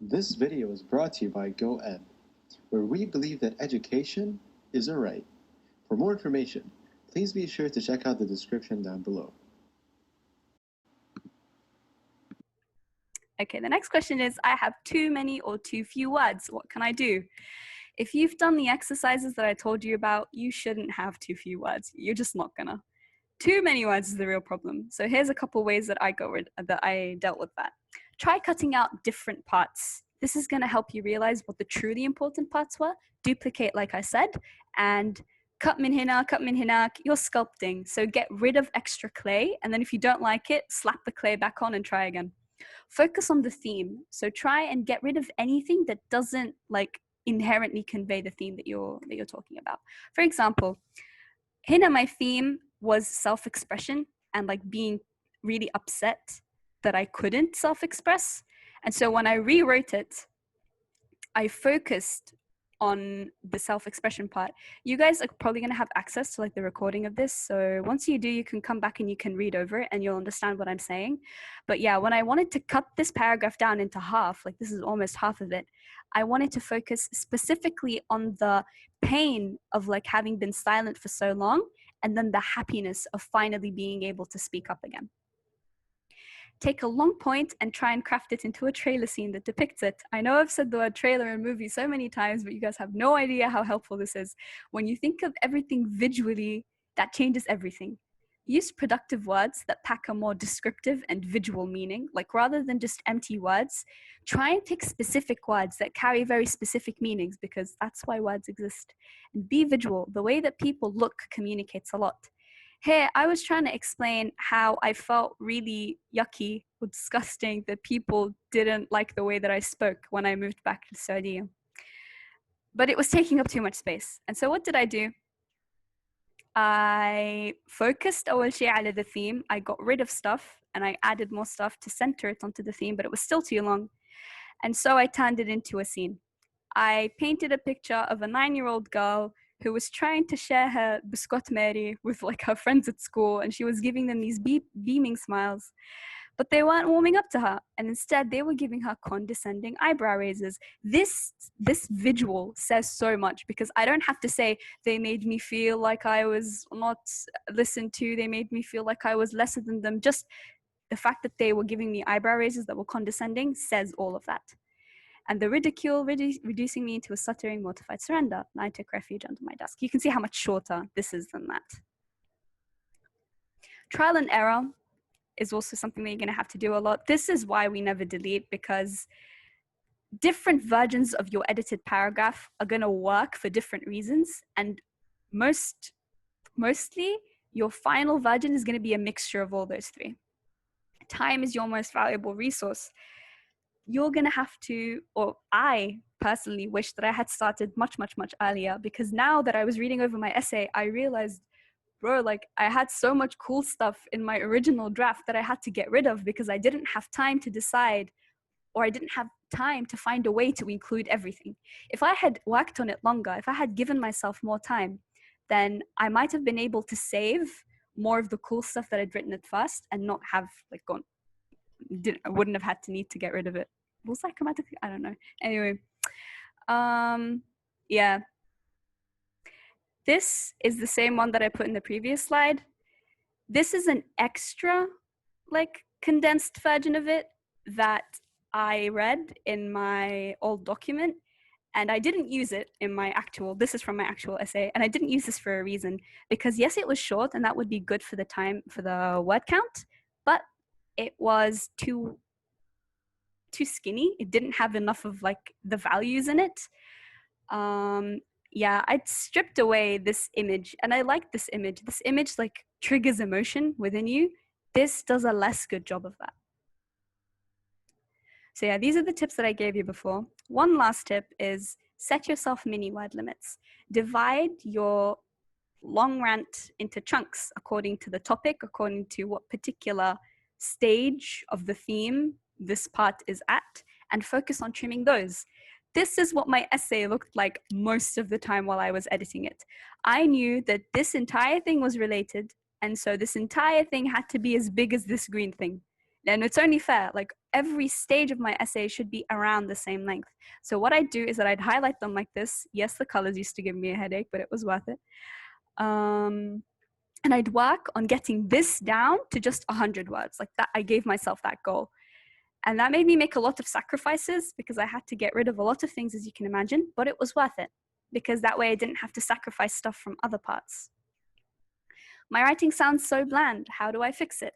This video is brought to you by GoED, where we believe that education is a right. For more information, please be sure to check out the description down below. Okay, the next question is, I have too many or too few words. What can I do? If you've done the exercises that I told you about, you shouldn't have too few words. You're just not gonna. Too many words is the real problem. So here's a couple ways that I dealt with that. Try cutting out different parts. This is gonna help you realize what the truly important parts were. Duplicate, like I said, and cut min hina, you're sculpting. So get rid of extra clay, and then if you don't like it, slap the clay back on and try again. Focus on the theme. So try and get rid of anything that doesn't inherently convey the theme that you're talking about. For example, Hina, my theme was self-expression and being really upset that I couldn't self-express. And so when I rewrote it, I focused on the self-expression part. You guys are probably going to have access to the recording of this. So once you do, you can come back and you can read over it and you'll understand what I'm saying. But yeah, when I wanted to cut this paragraph down into half, this is almost half of it, I wanted to focus specifically on the pain of having been silent for so long, and then the happiness of finally being able to speak up again. Take a long point and try and craft it into a trailer scene that depicts it. I know I've said the word trailer and movie so many times, but you guys have no idea how helpful this is. When you think of everything visually, that changes everything. Use productive words that pack a more descriptive and visual meaning. Rather than just empty words, try and pick specific words that carry very specific meanings, because that's why words exist. And be visual. The way that people look communicates a lot. Here, I was trying to explain how I felt really yucky or disgusting that people didn't like the way that I spoke when I moved back to Saudi. But it was taking up too much space. And so what did I do? I focused أول شيء على the theme. I got rid of stuff and I added more stuff to center it onto the theme, but it was still too long. And so I turned it into a scene. I painted a picture of a 9-year-old girl who was trying to share her biscuit Mary with her friends at school, and she was giving them these beaming smiles. But they weren't warming up to her, and instead they were giving her condescending eyebrow raises. This visual says so much, because I don't have to say they made me feel like I was not listened to, they made me feel like I was lesser than them. Just the fact that they were giving me eyebrow raises that were condescending says all of that. And the ridicule reducing me into a stuttering, mortified surrender. And I took refuge under my desk. You can see how much shorter this is than that. Trial and error is also something that you're going to have to do a lot. This is why we never delete, because different versions of your edited paragraph are going to work for different reasons. And mostly, your final version is going to be a mixture of all those three. Time is your most valuable resource. You're going to have to, or I personally wish that I had started much, much, much earlier, because now that I was reading over my essay, I realized, bro, I had so much cool stuff in my original draft that I had to get rid of because I didn't have time to decide, or I didn't have time to find a way to include everything. If I had worked on it longer, if I had given myself more time, then I might have been able to save more of the cool stuff that I'd written at first and not have I wouldn't have had to need to get rid of it. Was that grammatically? I don't know. Anyway, yeah. This is the same one that I put in the previous slide. This is an extra, condensed version of it that I read in my old document, and I didn't use it in my this is from my actual essay, and I didn't use this for a reason, because yes, it was short and that would be good for the word count, but it was too skinny. It didn't have enough of the values in it. Yeah, I'd stripped away this image, and I like this image. This image triggers emotion within you. This does a less good job of that. So yeah, these are the tips that I gave you before. One last tip is set yourself mini word limits. Divide your long rant into chunks according to the topic, according to what particular stage of the theme this part is at, and focus on trimming those. This is what my essay looked like most of the time while I was editing it. I knew that this entire thing was related, and so this entire thing had to be as big as this green thing. And it's only fair. Like every stage of my essay should be around the same length. So what I'd do is that I'd highlight them like this. Yes, the colors used to give me a headache, but it was worth it. And I'd work on getting this down to just 100 words. Like that, I gave myself that goal. And that made me make a lot of sacrifices because I had to get rid of a lot of things, as you can imagine, but it was worth it because that way I didn't have to sacrifice stuff from other parts. My writing sounds so bland. How do I fix it?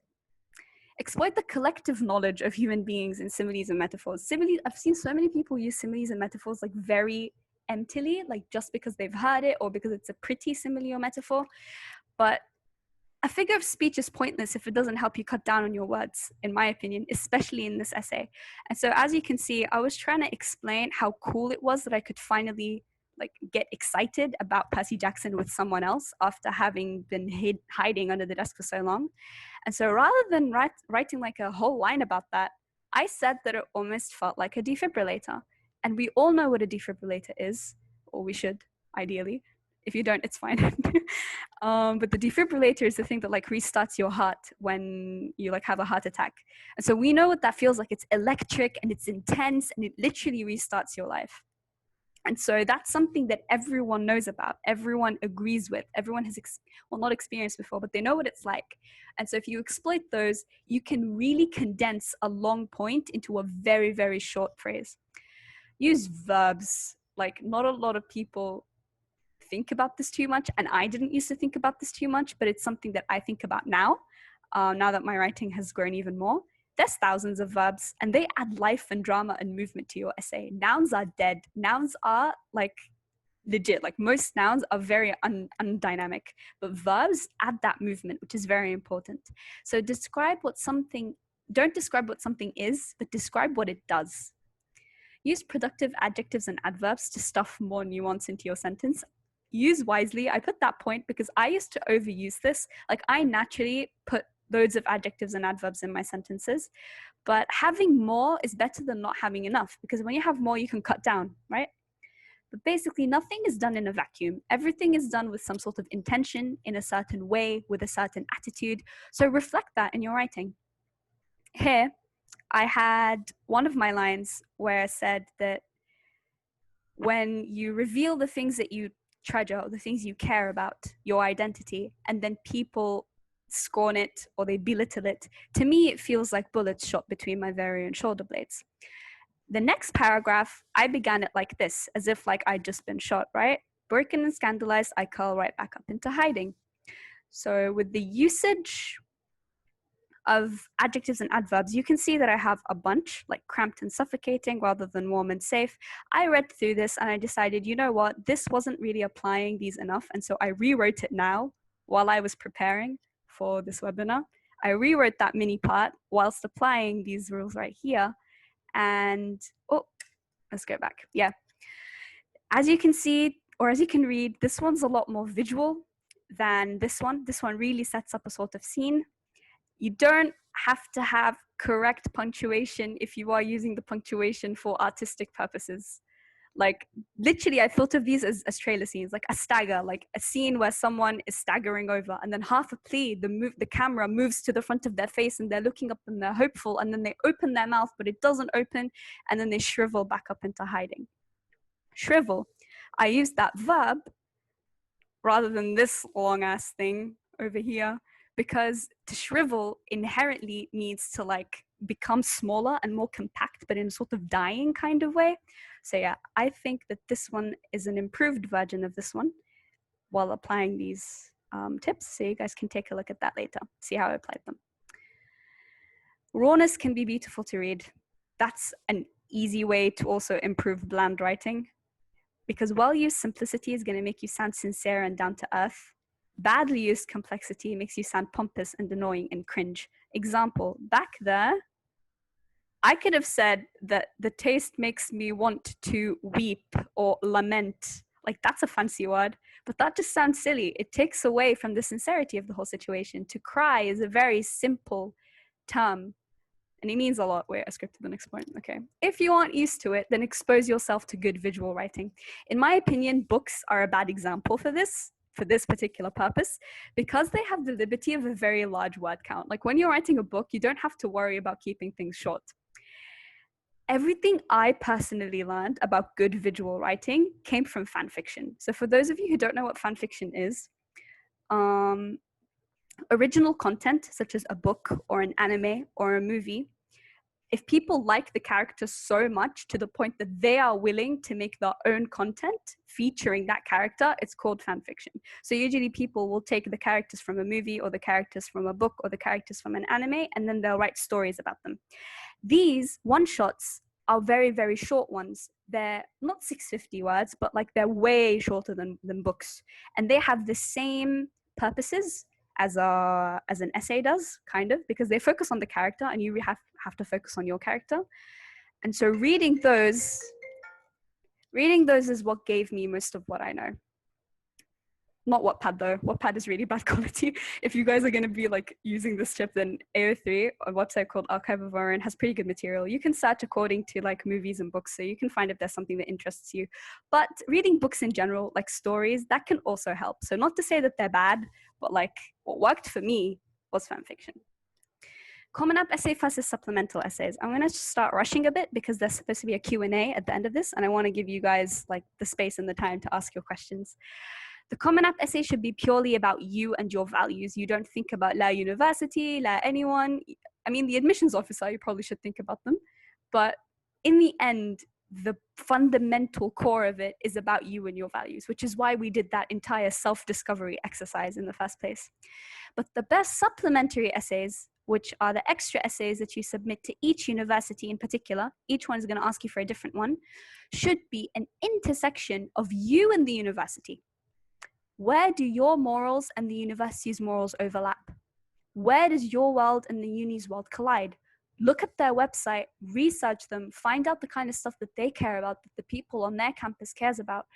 Exploit the collective knowledge of human beings in similes and metaphors. Similes, I've seen so many people use similes and metaphors like very emptily, like just because they've heard it or because it's a pretty simile or metaphor. But a figure of speech is pointless if it doesn't help you cut down on your words, in my opinion, especially in this essay. And so as you can see, I was trying to explain how cool it was that I could finally like get excited about Percy Jackson with someone else after having been hiding under the desk for so long. And so rather than writing like a whole line about that, I said that it almost felt like a defibrillator. And we all know what a defibrillator is, or we should, ideally. If you don't, it's fine. But the defibrillator is the thing that like restarts your heart when you like have a heart attack. And so we know what that feels like. It's electric and it's intense and it literally restarts your life. And so that's something that everyone knows about, everyone agrees with, everyone has, not experienced before, but they know what it's like. And so if you exploit those, you can really condense a long point into a very, very short phrase. Use verbs. Like not a lot of people think about this too much, and I didn't used to think about this too much, but it's something that I think about now that my writing has grown even more. There's thousands of verbs and they add life and drama and movement to your essay. Nouns are dead. Nouns are like legit, like most nouns are very undynamic, but verbs add that movement, which is very important. So don't describe what something is, but describe what it does. Use productive adjectives and adverbs to stuff more nuance into your sentence. Use wisely. I put that point because I used to overuse this. Like I naturally put loads of adjectives and adverbs in my sentences, but having more is better than not having enough because when you have more, you can cut down, right? But basically nothing is done in a vacuum. Everything is done with some sort of intention, in a certain way, with a certain attitude. So reflect that in your writing. Here, I had one of my lines where I said that when you reveal the things that you treasure, the things you care about, your identity, and then people scorn it or they belittle it, to me it feels like bullets shot between my very own shoulder blades. The next paragraph, I began it like this, as if like I'd just been shot, right? Broken and scandalized, I curl right back up into hiding. So with the usage of adjectives and adverbs, you can see that I have a bunch, like cramped and suffocating rather than warm and safe. I read through this and I decided, you know what, this wasn't really applying these enough. And so I rewrote it now while I was preparing for this webinar. I rewrote that mini part whilst applying these rules right here. And, oh, let's go back. Yeah. As you can see, or as you can read, this one's a lot more visual than this one. This one really sets up a sort of scene. You don't have to have correct punctuation if you are using the punctuation for artistic purposes. Like literally, I thought of these as trailer scenes, like a stagger, like a scene where someone is staggering over and then half a plea, the camera moves to the front of their face and they're looking up and they're hopeful and then they open their mouth, but it doesn't open and then they shrivel back up into hiding. Shrivel. I used that verb rather than this long ass thing over here, because to shrivel inherently means to like become smaller and more compact, but in a sort of dying kind of way. So yeah, I think that this one is an improved version of this one while applying these tips. So you guys can take a look at that later, see how I applied them. Rawness can be beautiful to read. That's an easy way to also improve bland writing, because well-used simplicity is going to make you sound sincere and down to earth. Badly used complexity makes you sound pompous and annoying and cringe. Example, back there, I could have said that the taste makes me want to weep or lament. Like that's a fancy word, but that just sounds silly. It takes away from the sincerity of the whole situation. To cry is a very simple term and it means a lot. Wait, I scripted the next point. Okay. If you aren't used to it, then expose yourself to good visual writing. In my opinion, books are a bad example for this. for this particular purpose because they have the liberty of a very large word count. Like when you're writing a book, you don't have to worry about keeping things short. Everything I personally learned about good visual writing came from fan fiction. So for those of you who don't know what fan fiction is, original content such as a book or an anime or a movie, if people like the characters so much to the point that they are willing to make their own content featuring that character, it's called fan fiction. So usually people will take the characters from a movie or the characters from a book or the characters from an anime, and then they'll write stories about them. These one-shots are very, very short ones. They're not 650 words, but like they're way shorter than books. And they have the same purposes as an essay does, kind of, because they focus on the character and you have to focus on your character. And so reading those is what gave me most of what I know. Not Wattpad though. Wattpad is really bad quality. If you guys are going to be like using this tip, then AO3, a website called Archive of Our Own, has pretty good material. You can search according to like movies and books, so you can find if there's something that interests you. But reading books in general, like stories, that can also help. So not to say that they're bad, but like what worked for me was fan fiction. Common App essay versus supplemental essays. I'm going to start rushing a bit because there's supposed to be a Q&A at the end of this, and I want to give you guys like the space and the time to ask your questions. The Common App essay should be purely about you and your values. You don't think about La University, La anyone. I mean, the admissions officer, you probably should think about them. But in the end, the fundamental core of it is about you and your values, which is why we did that entire self-discovery exercise in the first place. But the best supplementary essays, which are the extra essays that you submit to each university in particular, each one is going to ask you for a different one, should be an intersection of you and the university. Where do your morals and the university's morals overlap? Where does your world and the uni's world collide? Look at their website, research them, find out the kind of stuff that they care about, that the people on their campus cares about,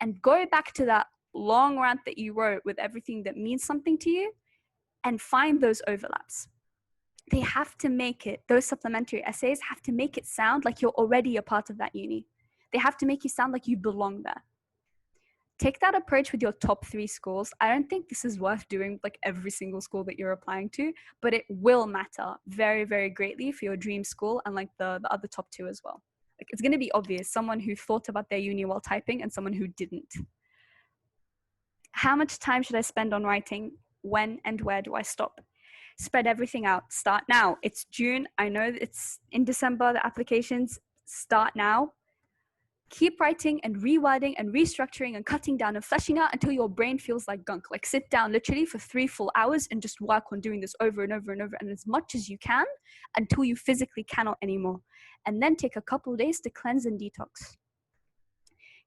and go back to that long rant that you wrote with everything that means something to you and find those overlaps. They have to make it, those supplementary essays have to make it sound like you're already a part of that uni. They have to make you sound like you belong there. Take that approach with your top 3 schools. I don't think this is worth doing like every single school that you're applying to, but it will matter very, very greatly for your dream school and like the other top 2 as well. Like it's going to be obvious, someone who thought about their uni while typing and someone who didn't. How much time should I spend on writing? When and where do I stop? Spread everything out. Start now. It's June. I know it's in December, the applications. Start now. Keep writing and rewording and restructuring and cutting down and fleshing out until your brain feels like gunk. Like sit down literally for 3 full hours and just work on doing this over and over and over and as much as you can until you physically cannot anymore. And then take a couple of days to cleanse and detox.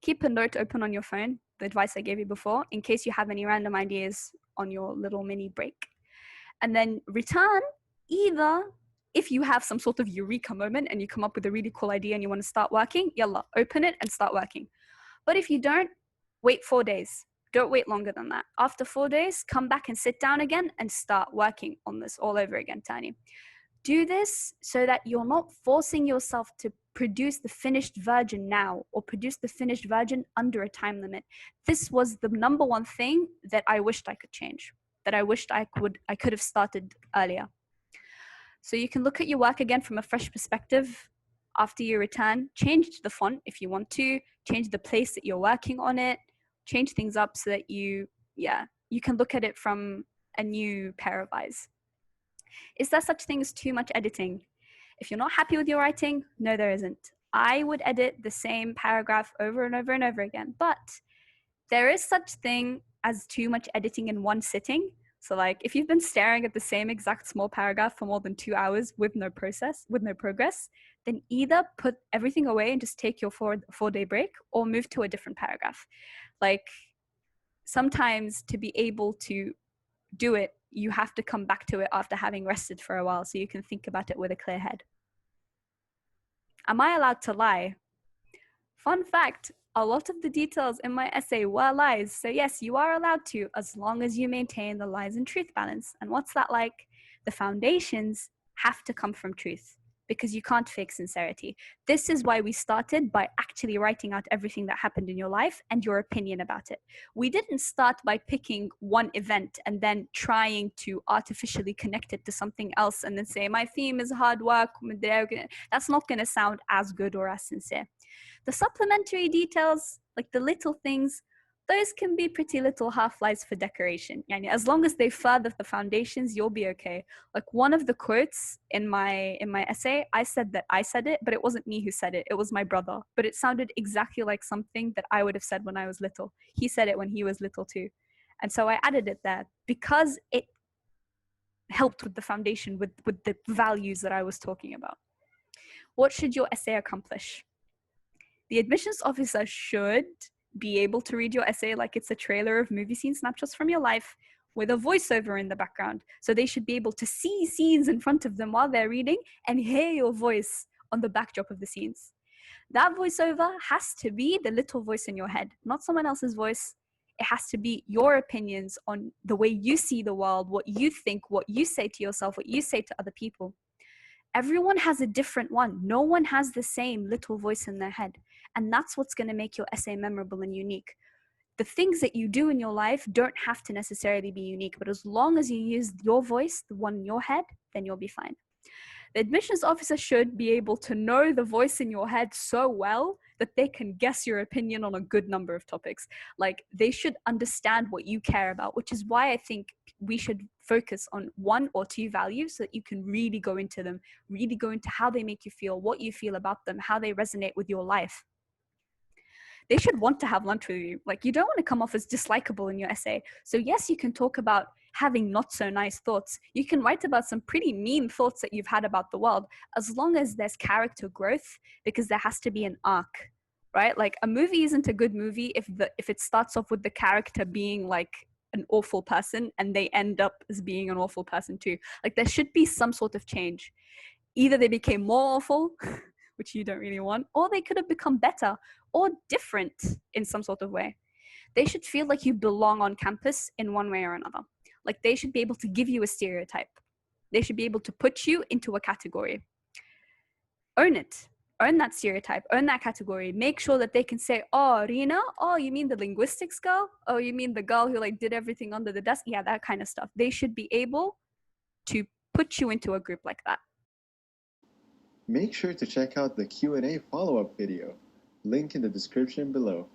Keep a note open on your phone, the advice I gave you before, in case you have any random ideas on your little mini break. And then return either if you have some sort of eureka moment and you come up with a really cool idea and you want to start working, yalla, open it and start working. But if you don't, wait 4 days. Don't wait longer than that. After 4 days, come back and sit down again and start working on this all over again, Tani. Do this so that you're not forcing yourself to produce the finished version now or produce the finished version under a time limit. This was the number one thing that I wished I could change, that I wished I could have started earlier. So you can look at your work again from a fresh perspective after you return. Change the font if you want to, change the place that you're working on it, change things up so that you can look at it from a new pair of eyes. Is there such thing as too much editing? If you're not happy with your writing, no, there isn't. I would edit the same paragraph over and over and over again, but there is such thing as too much editing in one sitting. So like if you've been staring at the same exact small paragraph for more than 2 hours with no progress, then either put everything away and just take your 4-day break or move to a different paragraph. Like sometimes to be able to do it, you have to come back to it after having rested for a while so you can think about it with a clear head. Am I allowed to lie? Fun fact, a lot of the details in my essay were lies. So yes, you are allowed to, as long as you maintain the lies and truth balance. And what's that like? The foundations have to come from truth. because you can't fake sincerity. This is why we started by actually writing out everything that happened in your life and your opinion about it. We didn't start by picking one event and then trying to artificially connect it to something else and then say, my theme is hard work. That's not going to sound as good or as sincere. The supplementary details, like the little things, those can be pretty little half-lives for decoration. Yani, as long as they further the foundations, you'll be okay. Like one of the quotes in my essay, I said that I said it, but it wasn't me who said it. It was my brother. But it sounded exactly like something that I would have said when I was little. He said it when he was little too. And so I added it there because it helped with the foundation, with the values that I was talking about. What should your essay accomplish? The admissions officer should be able to read your essay like it's a trailer of movie scene snapshots from your life with a voiceover in the background. So they should be able to see scenes in front of them while they're reading and hear your voice on the backdrop of the scenes. That voiceover has to be the little voice in your head, not someone else's voice. It has to be your opinions on the way you see the world, what you think, what you say to yourself, what you say to other people. Everyone has a different one. No one has the same little voice in their head. And that's what's going to make your essay memorable and unique. The things that you do in your life don't have to necessarily be unique, but as long as you use your voice, the one in your head, then you'll be fine. The admissions officer should be able to know the voice in your head so well that they can guess your opinion on a good number of topics. Like they should understand what you care about, which is why I think we should focus on one or two values so that you can really go into them, really go into how they make you feel, what you feel about them, how they resonate with your life. They should want to have lunch with you. Like you don't want to come off as dislikable in your essay. So yes, you can talk about having not so nice thoughts. You can write about some pretty mean thoughts that you've had about the world, as long as there's character growth, because there has to be an arc, right? Like a movie isn't a good movie if it starts off with the character being like an awful person and they end up as being an awful person too. Like there should be some sort of change. Either they became more awful, which you don't really want, or they could have become better or different in some sort of way. They should feel like you belong on campus in one way or another. Like they should be able to give you a stereotype. They should be able to put you into a category. Own it. Own that stereotype. Own that category. Make sure that they can say, oh, Rina, oh, you mean the linguistics girl? Oh, you mean the girl who like did everything under the desk? Yeah, that kind of stuff. They should be able to put you into a group like that. Make sure to check out the Q&A follow-up video, link in the description below.